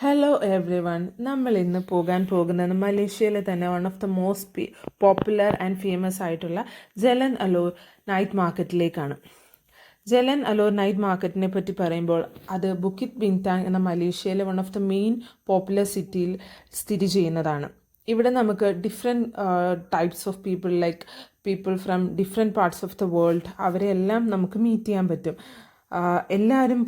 Hello every one. നമ്മൾ ഇന്ന് പോകാൻ പോകുന്നത് മലേഷ്യയിലെ തന്നെ one of the most popular and famous ആയിട്ടുള്ള ജലൻ അലോർ നൈറ്റ് മാർക്കറ്റിലേക്കാണ്. ജലൻ അലോർ നൈറ്റ് മാർക്കറ്റിനെ പറ്റി പറയുമ്പോൾ അത് ബുക്കിറ്റ് ബിൻതാങ് എന്ന മലേഷ്യയിലെ one of the main popular സിറ്റിയിൽ സ്ഥിതി ചെയ്യുന്നതാണ്. ഇവിടെ നമുക്ക് different types of people like people from different parts of the world അവരെല്ലാം നമുക്ക് മീറ്റ് ചെയ്യാൻ പറ്റും. എല്ലാവരും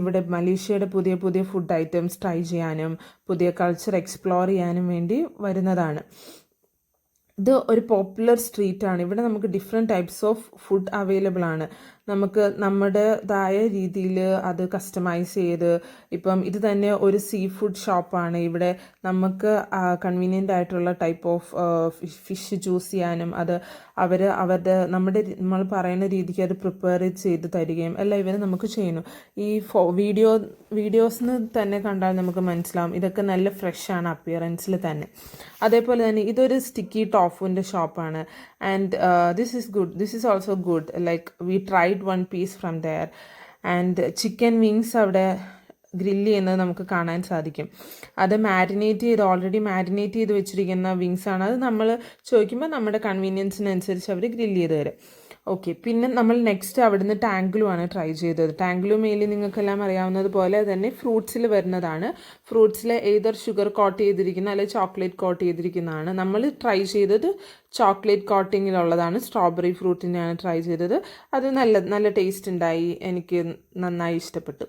ഇവിടെ മലേഷ്യയുടെ പുതിയ പുതിയ ഫുഡ് ഐറ്റംസ് ട്രൈ ചെയ്യാനും പുതിയ കൾച്ചർ എക്സ്പ്ലോർ ചെയ്യാനും വേണ്ടി വരുന്നതാണ്. ഇത് ഒരു പോപ്പുലർ സ്ട്രീറ്റാണ്. ഇവിടെ നമുക്ക് different types of food available ആണ്. നമുക്ക് നമ്മുടേതായ രീതിയിൽ അത് കസ്റ്റമൈസ് ചെയ്ത് ഇപ്പം ഇത് തന്നെ ഒരു സീ ഫുഡ് ഷോപ്പാണ്. ഇവിടെ നമുക്ക് കൺവീനിയൻ്റ് ആയിട്ടുള്ള ടൈപ്പ് ഓഫ് ഫിഷ് ചൂസ് ചെയ്യാനും അത് നമ്മൾ പറയുന്ന രീതിക്ക് അത് പ്രിപ്പയർ ചെയ്ത് തരികയും എല്ലാം ഇവർ നമുക്ക് ചെയ്യുന്നു. ഈ വീഡിയോസിന് തന്നെ കണ്ടാൽ നമുക്ക് മനസ്സിലാവും ഇതൊക്കെ നല്ല ഫ്രഷാണ് അപ്പിയറൻസിൽ തന്നെ. അതേപോലെ തന്നെ ഇതൊരു സ്റ്റിക്കി ടോഫുവിൻ്റെ ഷോപ്പാണ്. And this is also good. Like we tried one piece from there. And chicken wings അവിടെ ഗ്രില്ല് ചെയ്യുന്നത് നമുക്ക് കാണാൻ സാധിക്കും. അത് ഓൾറെഡി മാരിനേറ്റ് ചെയ്ത് വെച്ചിരിക്കുന്ന വിങ്സാണ്. അത് നമ്മൾ ചോദിക്കുമ്പോൾ നമ്മുടെ കൺവീനിയൻസിനനുസരിച്ച് അവർ ഗ്രില്ല് ചെയ്ത് തരും. ഓക്കെ, പിന്നെ നമ്മൾ നെക്സ്റ്റ് അവിടുന്ന് ടാങ്ക്ലുവാണ് ട്രൈ ചെയ്തത്. ടാങ്ക്ലു മെയിൻലി നിങ്ങൾക്കെല്ലാം അറിയാവുന്നത് പോലെ തന്നെ ഫ്രൂട്ട്സിൽ വരുന്നതാണ്. ഫ്രൂട്ട്സിൽ ഏതർ ഷുഗർ കോട്ട് ചെയ്തിരിക്കുന്ന അല്ലെങ്കിൽ ചോക്ലേറ്റ് കോട്ട് ചെയ്തിരിക്കുന്നതാണ്. നമ്മൾ ട്രൈ ചെയ്തത് ചോക്ലേറ്റ് കോട്ടിങ്ങിലുള്ളതാണ്. സ്ട്രോബെറി ഫ്രൂട്ടിനെയാണ് ട്രൈ ചെയ്തത്. അത് നല്ല ടേസ്റ്റ് ഉണ്ടായി. എനിക്ക് നന്നായി ഇഷ്ടപ്പെട്ടു.